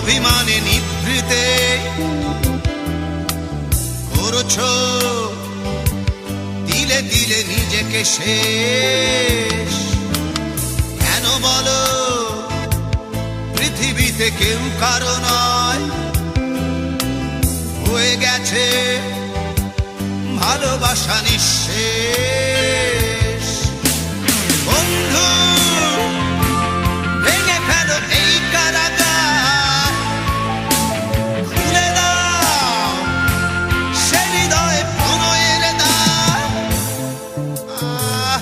অভিমানে নিভৃতে করছো দিলে দিলে নিজেকে শেষ। কেন বলো পৃথিবীতে কেউ কারো নয়, হয়ে গেছে ভালোবাসা নিঃশেষ। বন্ধু ভেঙে ফেলো এই কারাগার, খুলে দাও সে হৃদয় প্রণয়ের দ্বার।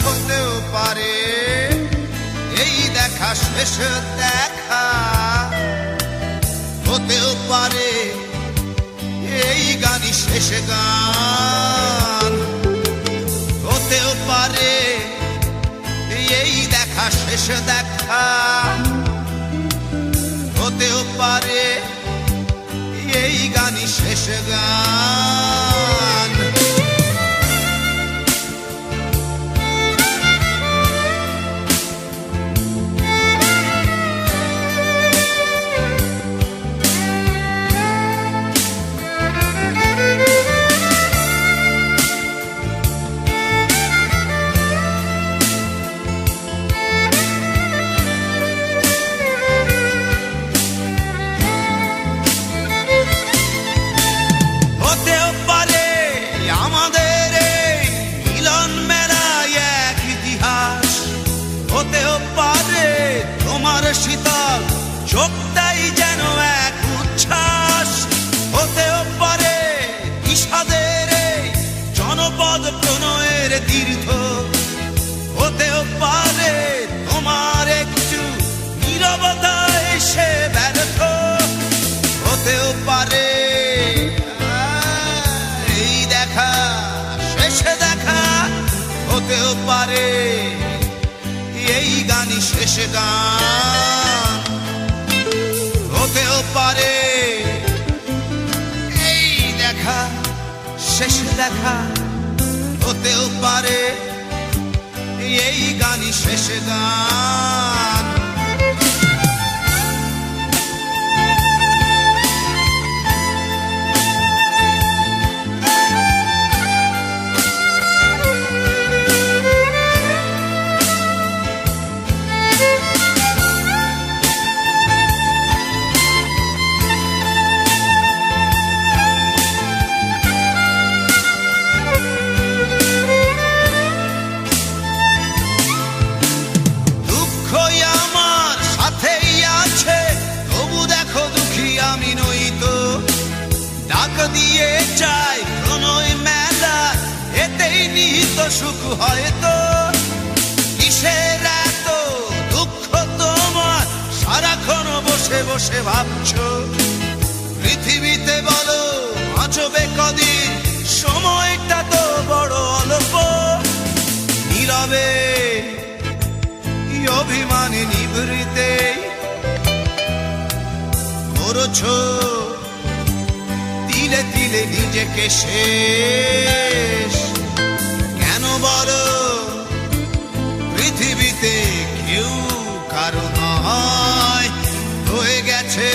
হতেও পারে এই দেখা শেষ দেখা, হতেও পারে এই গানই শেষ গান, হতেও পারে এই দেখা শেষ দেখা, হতেও পারে এই গানই শেষ গান। শীতল চোখটাই যেন এক উচ্ছ্বাস, হতেও পারে বিষাদের জনপদ প্রণয়ের তীর্থ, হতেও পারে তোমার একটু নীরবতা এসে ব্যর্থ, হতেও পারে এই দেখা শেষে দেখা, হতেও পারে এই গানই শেষ গান, হতেও পারে এই দেখা শেষ দেখা, হতেও পারে এই গানই শেষ গান। দিয়ে চাই প্রণয় মেলা, এতেই নিহিত সুখ হয়তো। কিসের এত দুঃখ তোমার সারাক্ষণ বসে বসে ভাবছো, পৃথিবীতে বলো বাঁচবে কদিন, সময়টা তো বড় অল্প। নীরবে অভিমানে নিভৃতে করছো দিলে দিলে নিজেকে শেষ। কেন বলো পৃথিবীতে কেউ কারো নয়, হয়ে গেছে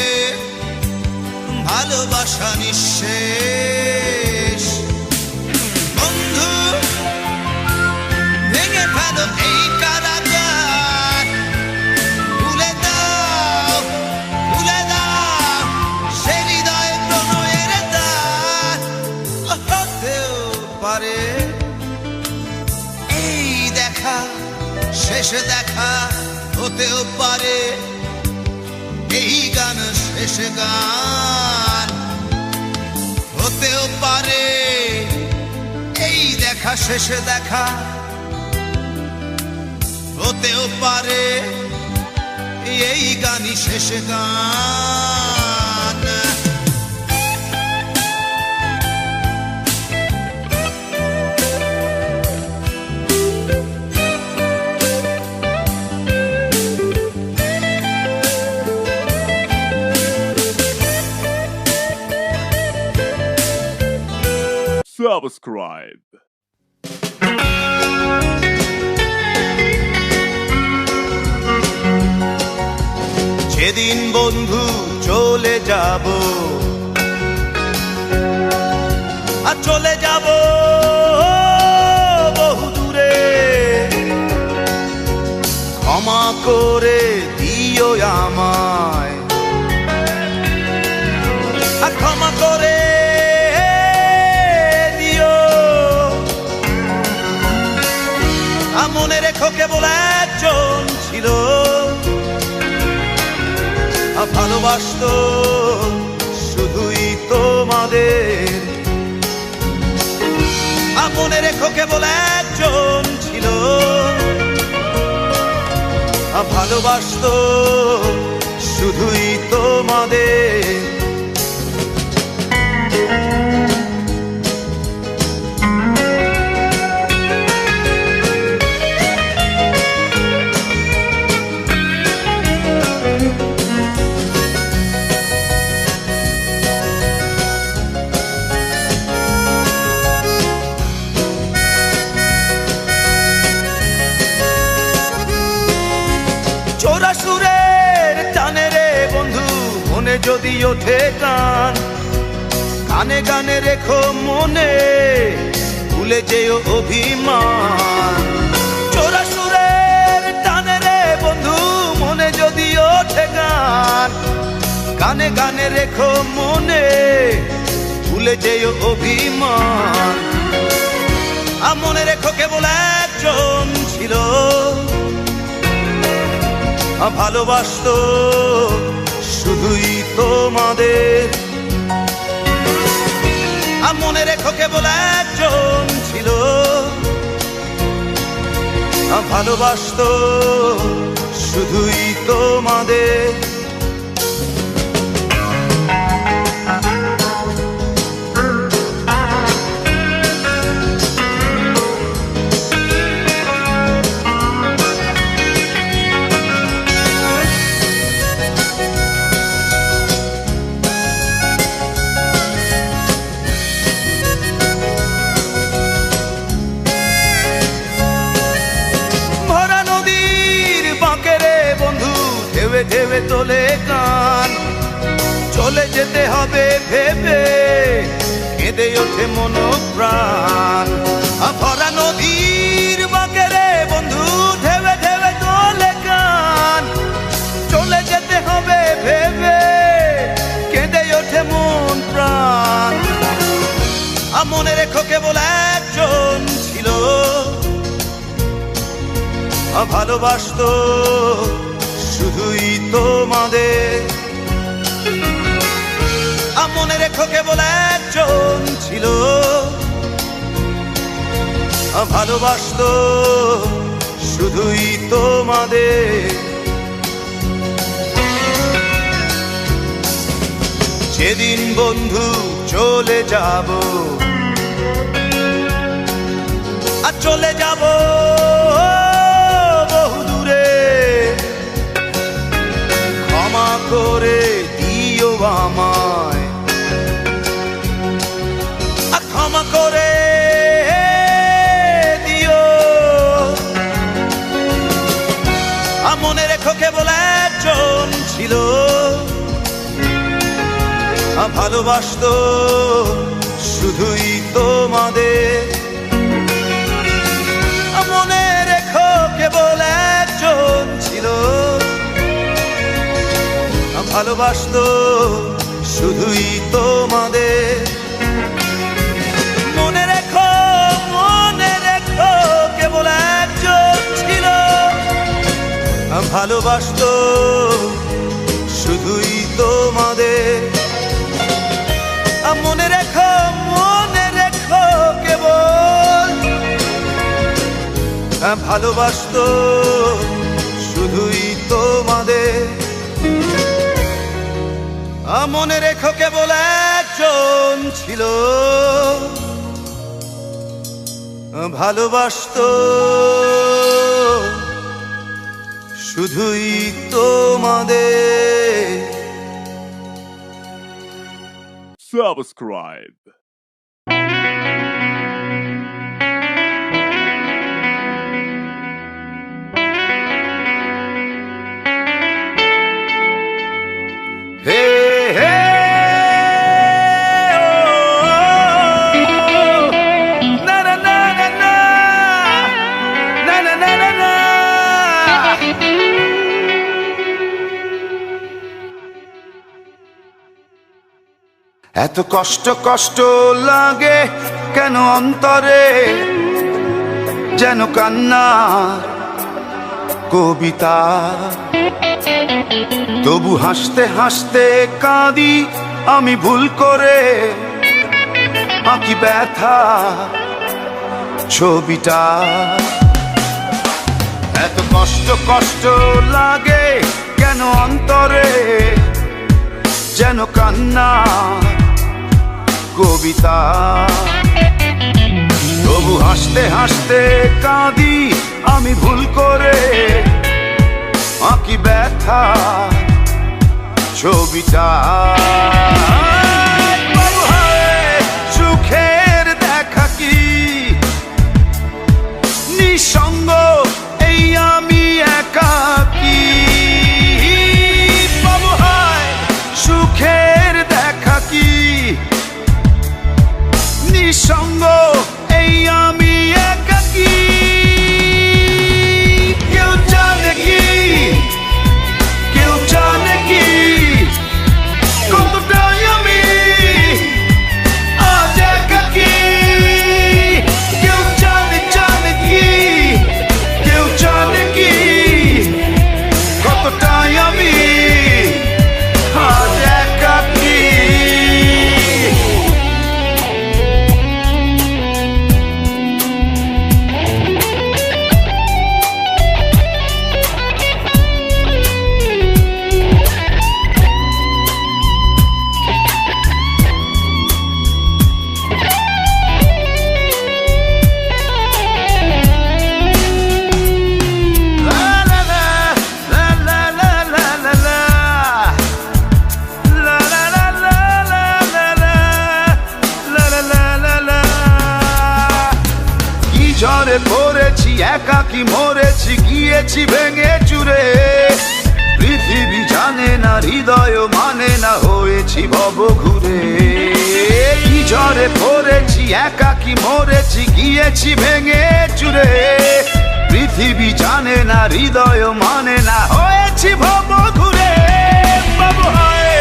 ভালোবাসা নিঃশেষ। বন্ধু ভেঙে ফেলো এই কারাগার, খুলে দাও খুলে দাও সে হৃদয় প্রণয়ের দ্বার। হতেও পারে এই দেখা শেষ দেখা, হতেও পারে এই গান শেষ গান, হতেও পারে এই দেখা শেষ দেখা, হতেও পারে এই গানই শেষ গান। Subscribe. যেদিন বন্ধু চলে যাব, আর চলে যাব বহু দূরে, ক্ষমা করে দিও আমায়, আর ক্ষমা করে দিও। মনে রেখো কেবল একজন ছিল, ভালোবাসতো শুধুই তোমাদের। মনে রেখো কেবল একজন ছিল, ভালোবাসতো শুধুই তোমাদের। চোরা সুরের টানে রে বন্ধু মনে যদি ওঠে গান, গানে গানে রেখো মনে, ভুলে যেও অভিমান। চোরা সুরের টানে রে বন্ধু মনে যদি ওঠে গান, গানে গানে রেখো মনে, ভুলে যেও অভিমান। মনে রেখো কেবল একজন ছিল, ভালোবাসতো শুধুই তোমাদের। মনে রেখো কেবল একজন ছিল, ভালোবাসতো শুধুই তোমাদের। ঢেবে ঢেবে তোলে গান, চলে যেতে হবে ভেবে কেঁদে ওঠে মন প্রাণ। ভরা নদীর বাঁকে রে বন্ধু ঢেবে ঢেবে তোলে গান, চলে যেতে হবে ভেবে কেঁদে ওঠে মন প্রাণ। মনে রেখো কেবল একজন ছিল, ভালোবাসতো শুধুই তোমাদের। মনে রেখো কেবল একজন ছিল, ভালোবাসতো শুধুই তোমাদের। যেদিন বন্ধু চলে যাব, আর চলে যাব বহু দূরে, ক্ষমা করে দিও আমায়, ক্ষমা করে দিও। মনে রেখো কেবল একজন ছিল, ভালোবাসতো শুধুই তোমাদের। মনে রেখো কেবল একজন ছিল, ভালোবাসতো শুধুই তোমাদের। মনে রেখো কেবল একজন ছিল, ভালোবাসতো শুধুই তোমাদের। মনে রেখো কেবল, ভালোবাসতো শুধুই তোমাদের। মনে রেখো কেবল একজন ছিল, ভালোবাসতো শুধুই তোমাদের। Subscribe. এত কষ্ট কষ্ট লাগে কেন অন্তরে, যেন কান্না কবিতা। তবু হাসতে হাসতে কাঁদি আমি ভুল করে, আঁকি ব্যথা ছবিটা। এত কষ্ট কষ্ট লাগে কেন অন্তরে, যেন কান্না কবিতা। তবু হাসতে হাসতে কাঁদি আমি ভুল করে, আঁকি ব্যথা ছবিটা। সুখের দেখা কি নিঃসঙ্গ, এই আমি একাকী। বাবু হায় সুখের দেখা কি নিঃসঙ্গ, এই আমি একাকী। কেউ জানে কি, কেউ জানে কি কতটাই আমি আজ একাকী। কেউ জানে জানে কি, কেউ জানে কি কতটাই আমি আজ একাকী। ঝড়ে পড়েছি একাকি মরেছি, গিয়েছি ভেঙে চুরে। পৃথিবী জানে না, হৃদয় মানে না, হয়েছি ভব ঘুরে। কি ঝড়ে পড়েছি একাকি মরেছি, গিয়েছি ভেঙে চুরে। পৃথিবী জানে না, হৃদয় মানে না, হয়েছি ভব ঘুরে। বাবু হয়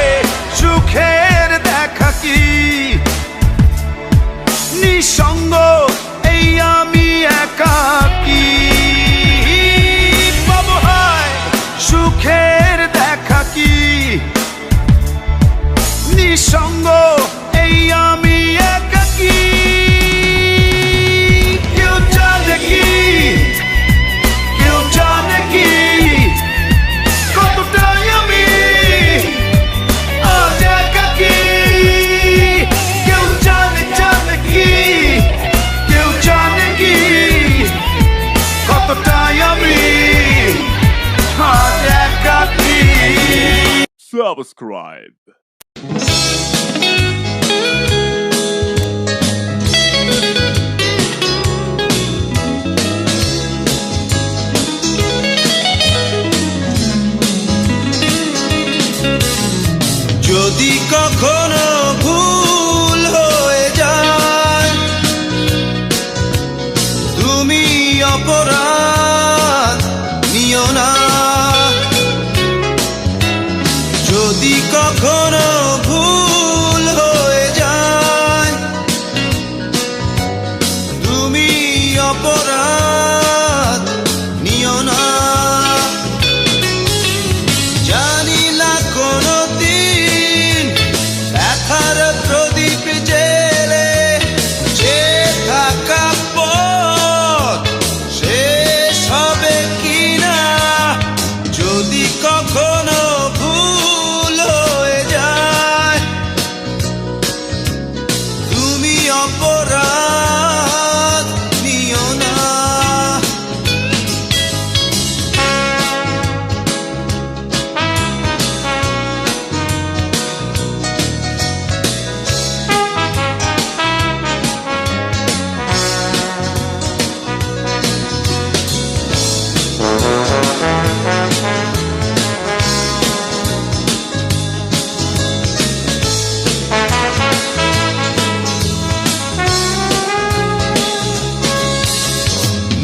সুখের দেখা কি নিঃসঙ্গ, এই আমি একাকী। বাবু হায় সুখের দেখা কি নিঃসঙ্গ, এই আমি একাকী। কেউ জানে কি, কেউ জানে কি কতটাই আমি আজ একাকী। কেউ জানে জানে কি, কেউ জানে কি কতটাই আমি আজ একাকী। Subscribe. যদি কখনো ভুল হয়ে যায়, তুমি অপরাধ নিও না। যদি কখনো ভুল হয়ে যায়, তুমি অপরাধ নিও না। জানি না কোনো দিন ব্যথার প্রদীপ জেলে যে থাকা পথ শেষ হবে কিনা। যদি কখনো ভুল হয়ে যায়, তুমি অপরাধ নিও না।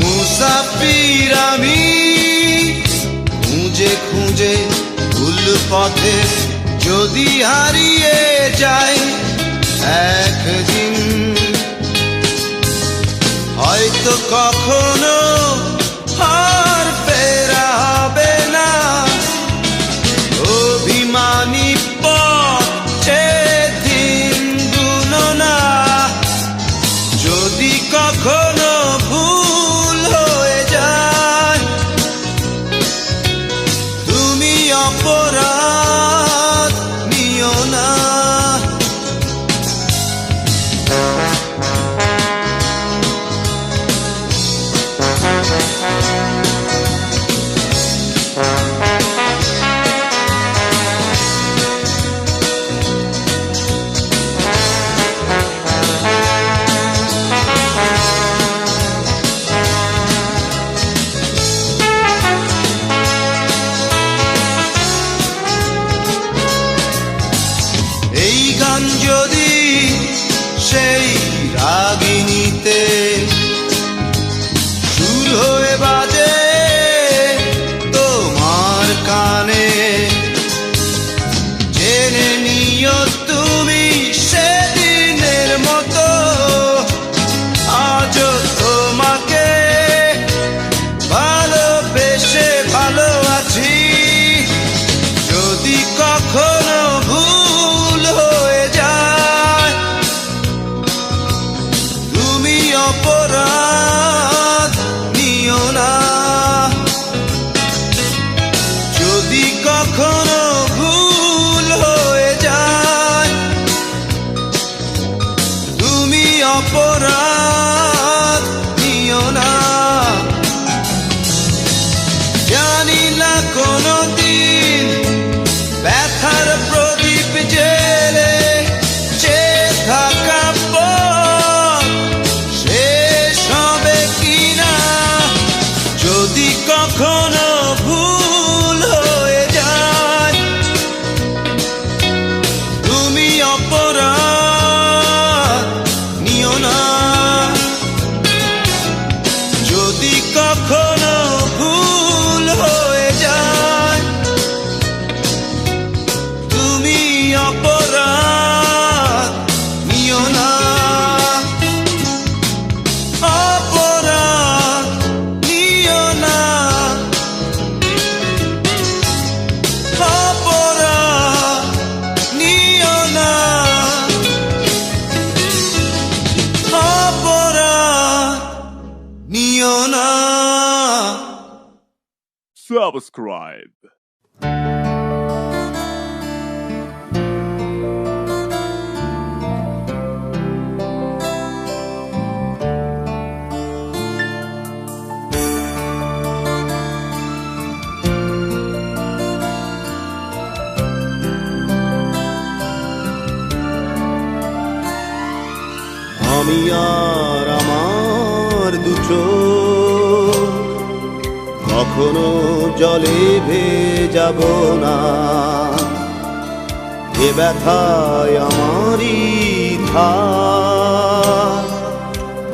মুসাফির আমি খুঁজে খুঁজে ভুল পথে যদি হারিয়ে যাই, একদিন হয়তো কখনো আর ফেরা হবে না, অভিমানী পথে দিন গুনো না। যদি কখনো ভুল হয়ে যায়, তুমি অপরাধ নিও না। এই গান যদি সেই রাগিনীতে সুর হয়ে বাজে তোমার কানে, জেনে নিও তুমি সেদিনের মতো আজও তোমাকে ভালোবেসে ভালো আছি। যদি কখনো ভুল হয়ে যায়, তুমি অপরাধ নিও না। যদি কখনো ভুল হয়ে যায়, তুমি অপরাধ নিও না। জানি না কোনদিন ব্যথার প্রদীপ জেলে চেয়ে থাকা পথ শেষ হবে কিনা। যদি কখনো ভুল হয়ে যায়, তুমি অপরাধ নিও না। যদি কখনো ভুল হয়ে যায়, তুমি অপরাধ নিও না। অপরাধ নিও না। অপরাধ নিও না। অপরাধ নিও না। Subscribe. আমি আর আমার দুচোখ কখনো জলে ভেজাব না। এ ব্যথায় আমারই থাক,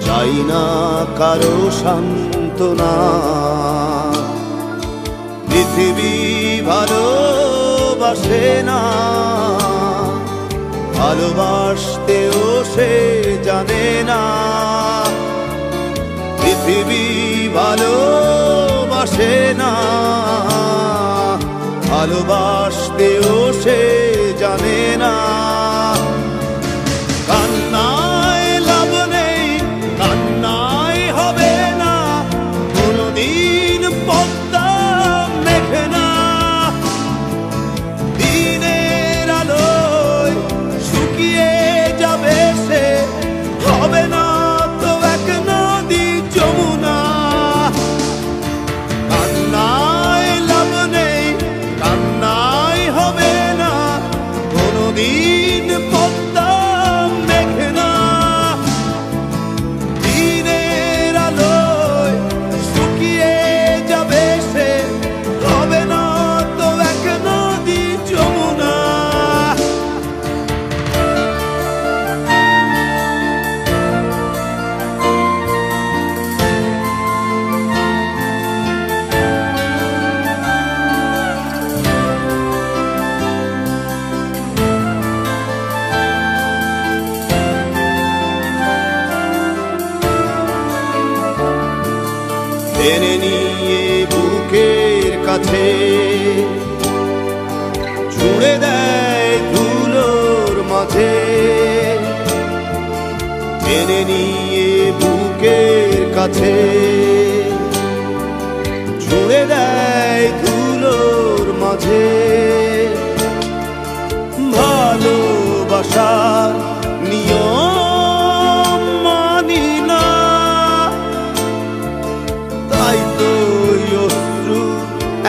চাই না কারো সান্ত্বনা। পৃথিবী ভালোবাসে না, ভালোবাসতেও সে জানে না। পৃথিবী ভালোবাসে না, ভালোবাসতেও সে জানে না। কান্নায় লাভ নেই, কান্নায় হবে না, কোনদিন পদ্মা মেঘে না। দিনের আলোয় শুকিয়ে যাবে সে, হবে না তো এক নদী যমুনা। কান্নায় লাভ নেই, কান্নায় হবে কাছে ছুঁড়ে দেয় ধুলোর মাঝে টেনে নিয়ে বুকের কাছে ছুঁড়ে দেয় ধুলোর মাঝে ভালোবাসার নিয়ম মানি না তাই তো এই অশ্রু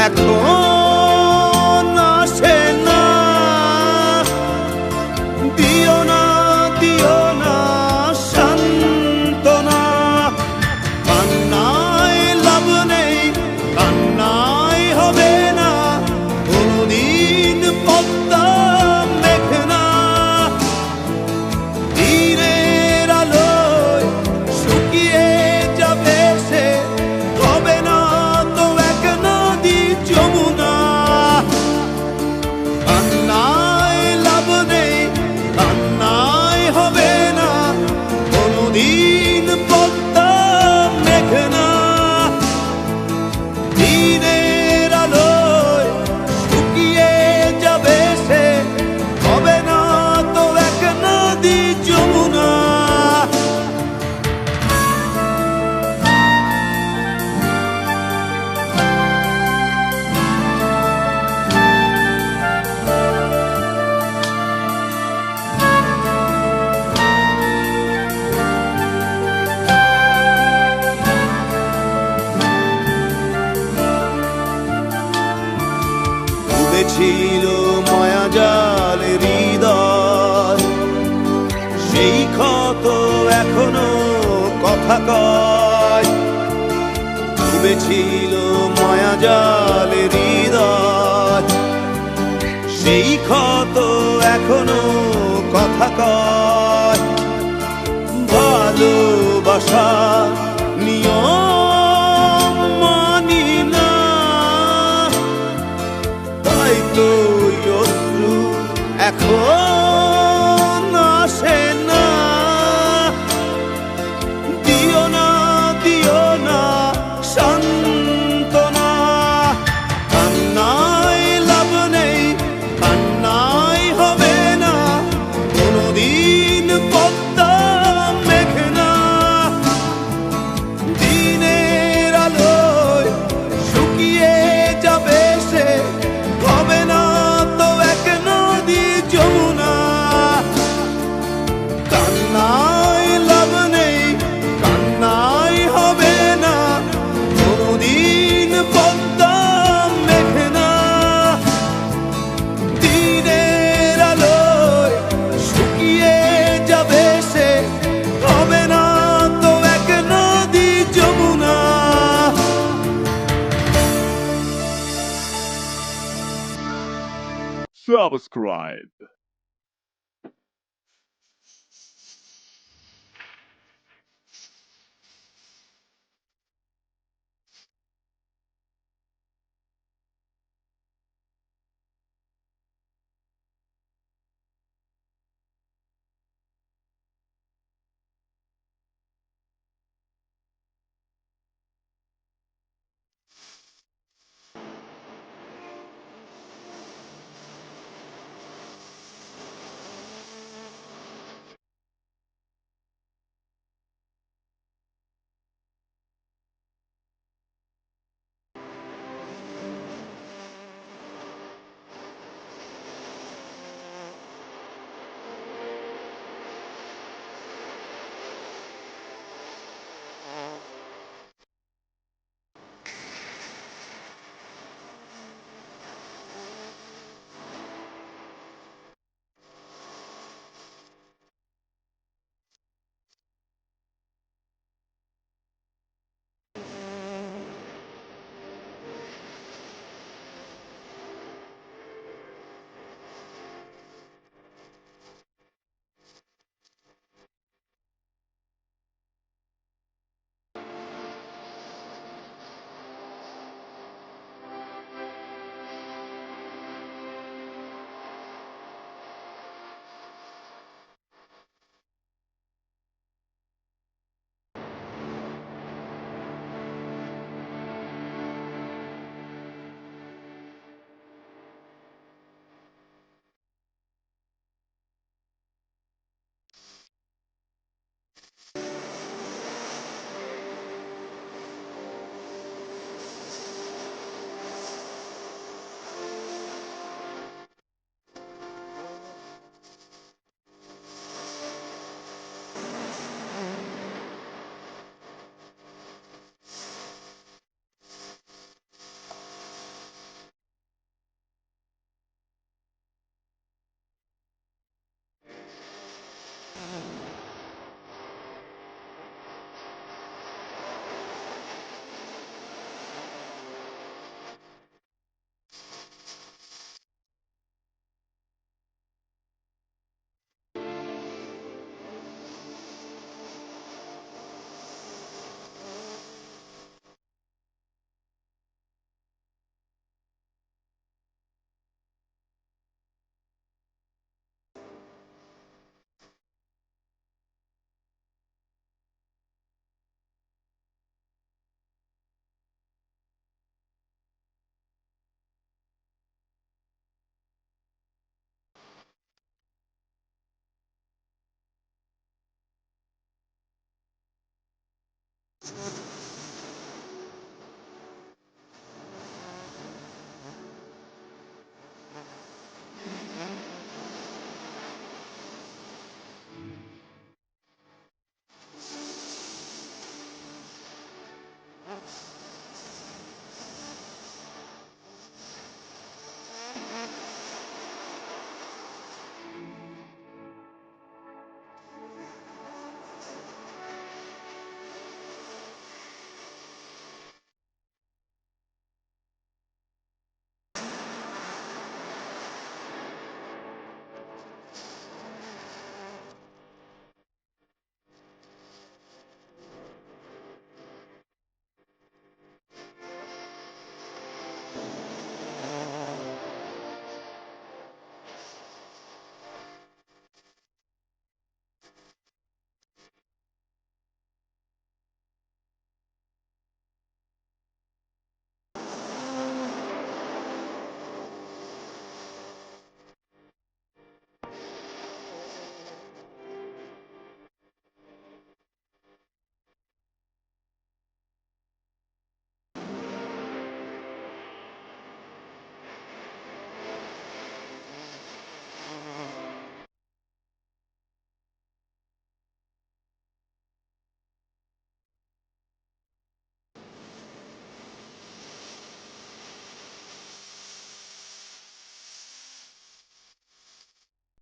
এখন আসে না দিও না সান্ত্বনা কান্নায় লাভ নেই কান্নায় হবে না কোনদিন পদ্মা মেঘনা দিনের আলোয় শুকিয়ে যাবে সে হবে না তো এক নদী যমুনা কান্নায় লাভ নেই কান্নায় হবে না কোনদিন পদ্মা মেঘনা দিনের আলোয় শুকিয়ে যাবে সে হবে না তো এক নদী যমুনা ডুবেছিল মায়াজাল হৃদয় সেই ক্ষত এখনো কথা কয় ডুবেছিল মায়াজাল হৃদয় সেই ক্ষত এখনো কথা কয় ভালোবাসা নিয়ম মানি না তাই তো এই অশ্রু এখন আসে না দিও না সান্ত্বনা কান্নায় লাভ নেই কান্নায় হবে না কোনদিন পদ্মা মেঘনা দিনের আলোয় শুকিয়ে যাবে সে হবে না তো এক নদী যমুনা কান্নায় লাভ নেই কান্নায় হবে না কোনদিন পদ্মা মেঘনা দিনের আলোয় শুকিয়ে যাবে সে হবে না তো এক নদী যমুনা Subscribe.